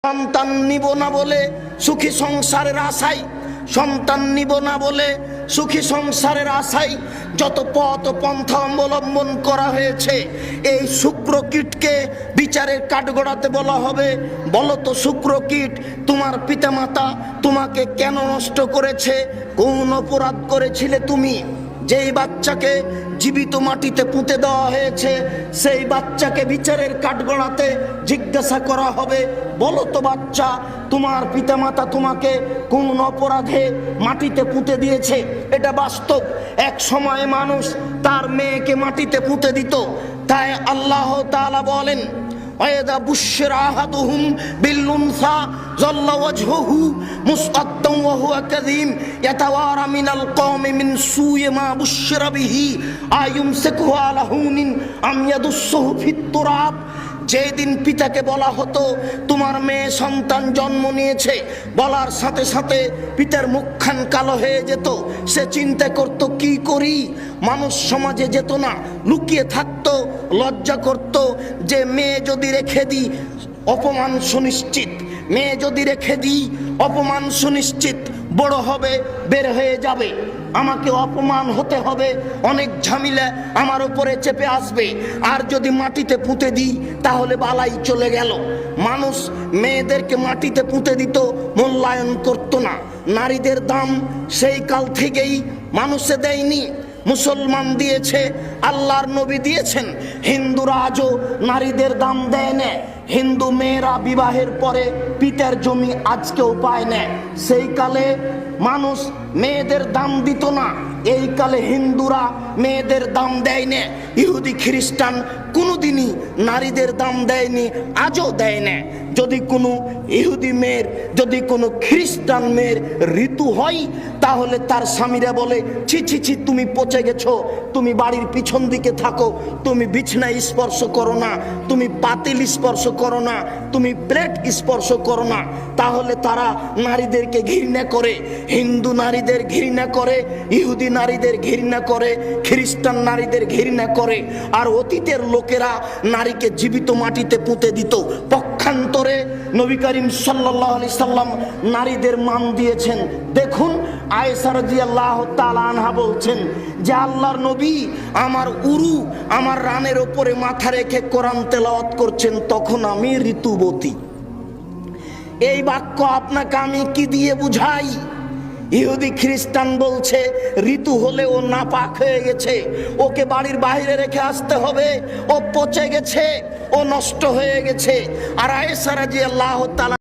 সন্তান নিব না বলে সুখী সংসারের আশায়, সন্তান নিব না বলে সুখী সংসারের আশায় যত পথ পন্থা অবলম্বন করা হয়েছে, এই শুক্রকীটকে বিচারের কাঠগড়াতে বলা হবে, বলো তো শুক্রকীট, তোমার পিতামাতা তোমাকে কেন নষ্ট করেছে? কোন অপরাধ করেছিলে তুমি? যেই বাচ্চাকে জীবিত মাটিতে পুঁতে দেওয়া হয়েছে, সেই বাচ্চাকে বিচারের কাঠগড়াতে জিজ্ঞাসা করা হবে, বলো তো বাচ্চা, তোমার পিতামাতা তোমাকে কোন অপরাধে মাটিতে পুঁতে দিয়েছে? এটা বাস্তব। এক সময় মানুষ তার মেয়েকে মাটিতে পুঁতে দিত। তাই আল্লাহ তাআলা বলেন, وَإِذَا بُشِّرَ أَحَدُهُم بِالْأُنثَى ظَلَّ وَجْهُهُ مُسْوَدًّا وَهُوَ كَظِيمٌ يَتَوَارَى مِنَ الْقَوْمِ مِنْ سُوءِ مَا بُشِّرَ بِهِ أَيُمْسِكُهُ عَلَى هُونٍ أَمْ يَدُسُّهُ فِي التُّرَابِ। যেদিন পিতাকে বলা হতো তোমার মেয়ে সন্তান জন্ম নিয়েছে, বলার সাথে সাথে পিতার মুখখান কালো হয়ে যেত। সে চিন্তা করত কি করি। মানুষ সমাজে যেত না, লুকিয়ে থাকতো, লজ্জা করত যে মেয়ে যদি রেখে দিই অপমান সুনিশ্চিত, মেয়ে যদি রেখে দিই অপমান সুনিশ্চিত, বড় হবে বের হয়ে যাবে, আমাকে অপমান হতে হবে, অনেক ঝামেলা আমার উপরে চেপে আসবে। আর যদি মাটিতে পুঁতে দিই তাহলে বালাই চলে গেল। মানুষ মেয়েদেরকে মাটিতে পুঁতে দিত, মূল্যায়ন করত না। নারীদের দাম সেই কাল থেকেই মানুষে দেয়নি, মুসলমান দিয়েছে, আল্লাহর নবী দিয়েছেন। হিন্দুরা আজও নারীদের দাম দেয় না। হিন্দু মেয়েরা বিবাহের পরে পিতার জমি আজকেও পায় না। সেই কালে মানুষ মেয়েদের দাম দিত না, এই কালে হিন্দুরা মেয়েদের দাম দেয় না। ইহুদি খ্রিস্টান কোনোদিনই নারীদের দাম দেয়নি, আজও দেয় না। যদি কোনো ইহুদি মেয়ের, যদি কোনো খ্রিস্টান মেয়ের ঋতু হয়, তাহলে তার স্বামীরা বলে, ছি ছি ছি, তুমি পচে গেছো, তুমি বাড়ির পিছন দিকে থাকো, তুমি বিছনায় স্পর্শ করো না, তুমি পাতিল স্পর্শ করো না, তুমি প্লেট স্পর্শ করো না। তাহলে তারা নারীদেরকে ঘৃণা করে। হিন্দু নারীদের ঘৃণা করে, ইহুদি নারীদের ঘৃণা করে, খ্রিস্টান নারীদের ঘৃণা করে। আর অতীতের লোকেরা নারীকে জীবিত মাটিতে পুঁতে দিত। পক্ষান্তরে নবী করিম সাল্লাল্লাহু আলাইহি সাল্লাম নারীদের মান দিয়েছেন। দেখুন, আয়েশা রাদিয়াল্লাহু তাআলা আনহা বলছেন যে আল্লাহর নবী আমার উরু, আমার রানের উপরে মাথা রেখে কোরআন তেলাওয়াত করছেন, তখন আমি ঋতুবতী। এই বাক্য আপনাকে আমি কি দিয়ে বুঝাই? ইহুদি খ্রিস্টান বলছে ঋতু হলে ও নাপাক হয়ে গেছে, ওকে বাড়ির বাইরে রেখে আসতে হবে, ও পচে গেছে, ও নষ্ট হয়ে গেছে। আর আয়েশা রাদিয়াল্লাহু তাআলা